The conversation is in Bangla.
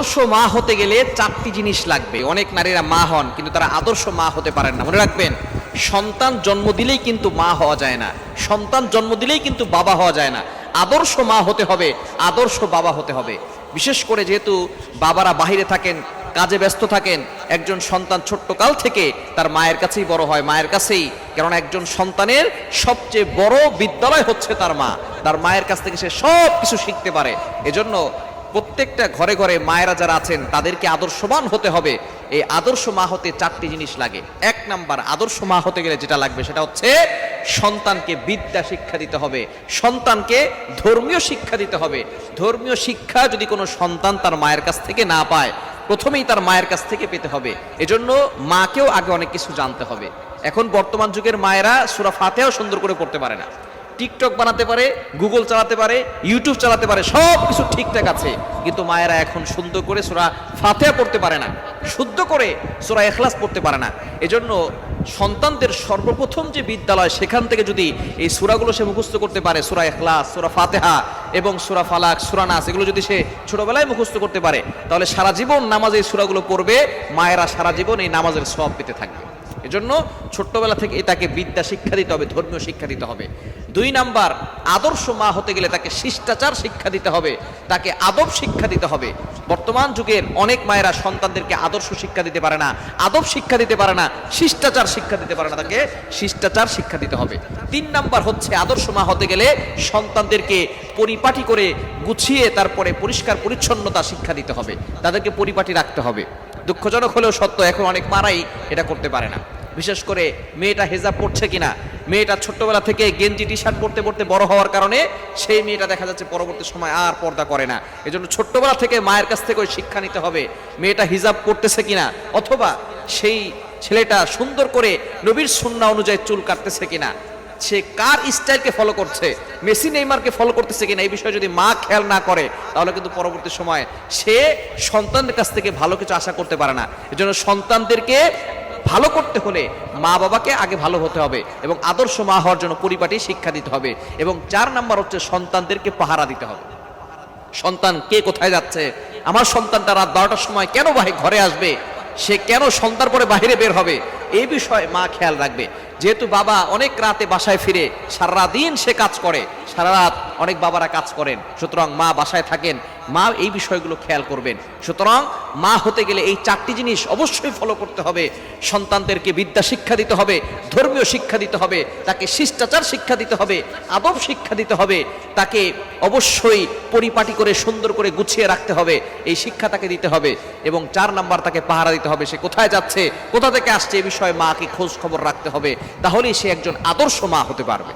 আদর্শ মা হতে গেলে চারটি জিনিস লাগবে। অনেক নারীরা মা হন কিন্তু তারা আদর্শ মা হতে পারেন না। মনে রাখবেন, সন্তান জন্ম দিলেই কিন্তু মা হওয়া যায় না, সন্তান জন্ম দিলেই কিন্তু বাবা হওয়া যায় না। আদর্শ মা হতে হবে, আদর্শ বাবা হতে হবে। বিশেষ করে যেহেতু বাবারা বাহিরে থাকেন, কাজে ব্যস্ত থাকেন, একজন সন্তান ছোট্টকাল থেকে তার মায়ের কাছেই বড় হয়, মায়ের কাছেই। কারণ একজন সন্তানের সবচেয়ে বড় বিদ্যালয় হচ্ছে তার মা। তার মায়ের কাছ থেকে সে সব কিছু শিখতে পারে। এজন্য প্রত্যেকটা ঘরে ঘরে মায়েরা যারা আছেন তাদেরকে আদর্শবান হতে হবে। এই আদর্শ মা হতে চারটি জিনিস লাগে। এক নাম্বার, আদর্শ মা হতে গেলে যেটা লাগবে সেটা হচ্ছে সন্তানকে বিদ্যা শিক্ষা দিতে হবে, সন্তানকে ধর্মীয় শিক্ষা দিতে হবে। ধর্মীয় শিক্ষা যদি কোনো সন্তান তার মায়ের কাছ থেকে না পায়, প্রথমেই তার মায়ের কাছ থেকে পেতে হবে। এজন্য মাকেও আগে অনেক কিছু জানতে হবে। এখন বর্তমান যুগের মায়েরা সূরা ফাতিহাও সুন্দর করে পড়তে পারে না। টিকটক বানাতে পারে, গুগল চালাতে পারে, ইউটিউব চালাতে পারে, সব কিছু ঠিকঠাক আছে, কিন্তু মায়েরা এখন সুন্দর করে সূরা ফাতিহা পড়তে পারে না, শুদ্ধ করে সূরা ইখলাস পড়তে পারে না। এজন্য সন্তানদের সর্বপ্রথম যে বিদ্যালয়, সেখান থেকে যদি এই সূরাগুলো সে মুখস্থ করতে পারে, সূরা ইখলাস, সূরা ফাতিহা এবং সূরা ফালাক, সূরা নাস, এগুলো যদি সে ছোটবেলায় মুখস্থ করতে পারে, তাহলে সারা জীবন নামাজে এই সূরাগুলো পড়বে, মায়েরা সারা জীবন এই নামাজের সওয়াব পেতে থাকবে। এজন্য ছোট্টবেলা থেকে তাকে বিদ্যা শিক্ষা দিতে হবে, ধর্মীয় শিক্ষা দিতে হবে। দুই নাম্বার, আদর্শ মা হতে গেলে তাকে শিষ্টাচার শিক্ষা দিতে হবে, তাকে আদব শিক্ষা দিতে হবে। বর্তমান যুগের অনেক মায়েরা সন্তানদেরকে আদর্শ শিক্ষা দিতে পারে না, আদব শিক্ষা দিতে পারে না, শিষ্টাচার শিক্ষা দিতে পারে না, তাকে শিষ্টাচার শিক্ষা দিতে হবে। তিন নাম্বার হচ্ছে, আদর্শ মা হতে গেলে সন্তানদেরকে পরিপাটি করে গুছিয়ে তারপরে পরিষ্কার পরিচ্ছন্নতা শিক্ষা দিতে হবে, তাদেরকে পরিপাটি রাখতে হবে। দুঃখজনক হলেও সত্য, এখন অনেক মারাই এটা করতে পারে না। বিশেষ করে মেয়েটা হেজাব পড়ছে কিনা, মেয়েটা ছোট্টবেলা থেকে গেঞ্জি টি শার্ট পরতে পরতে বড় হওয়ার কারণে সেই মেয়েটা দেখা যাচ্ছে পরবর্তী সময় আর পর্দা করে না। এজন্য ছোট্টবেলা থেকে মায়ের কাছ থেকে ওই শিক্ষা নিতে হবে, মেয়েটা হিজাব পড়তেছে কিনা, অথবা সেই ছেলেটা সুন্দর করে নবীর সুন্নাহ অনুযায়ী চুল কাটতেছে কিনা, সে কার স্টাইলকে ফলো করছে, মেসি নেইমারকে ফলো করতেছে কিনা, এই বিষয়ে যদি মা খেয়াল না করে তাহলে কিন্তু পরবর্তী সময় সে সন্তানদের কাছ থেকে ভালো কিছু আশা করতে পারে না। এজন্য সন্তানদেরকে ভালো করতে হলে মা বাবাকে আগে ভালো হতে হবে এবং আদর্শ মা হওয়ার জন্য পরিপাটি শিক্ষা দিতে হবে। এবং 4 নাম্বার হচ্ছে, সন্তানদেরকে পাহারা দিতে হবে। সন্তান কে কোথায় যাচ্ছে, আমার সন্তানটা রাত 12টার সময় কেন ঘরে আসবে, সে কেন সন্ধ্যার পরে বাহিরে বের হবে, এই বিষয়ে মা খেয়াল রাখবে। যেহেতু বাবা অনেক রাতে বাসায় ফিরে, সারা দিন সে কাজ করে, সারা রাত অনেক বাবারা কাজ করেন, সুতরাং মা বাসায় থাকেন, মা এই বিষয়গুলো খেয়াল করবেন। সুতরাং মা হতে গেলে এই 4টি জিনিস অবশ্যই ফলো করতে হবে। সন্তানদেরকে বিদ্যা শিক্ষা দিতে হবে, ধর্মীয় শিক্ষা দিতে হবে, তাকে শিষ্টাচার শিক্ষা দিতে হবে, আদব শিক্ষা দিতে হবে, তাকে অবশ্যই পরিপাটি করে সুন্দর করে গুছিয়ে রাখতে হবে, এই শিক্ষা তাকে দিতে হবে। এবং 4 নাম্বার, তাকে পাহারা দিতে হবে, সে কোথায় যাচ্ছে, কোথা থেকে আসছে, এই বিষয়ে মাকে খোঁজ খবর রাখতে হবে, তাহলেই সে একজন আদর্শ মা হতে পারবে।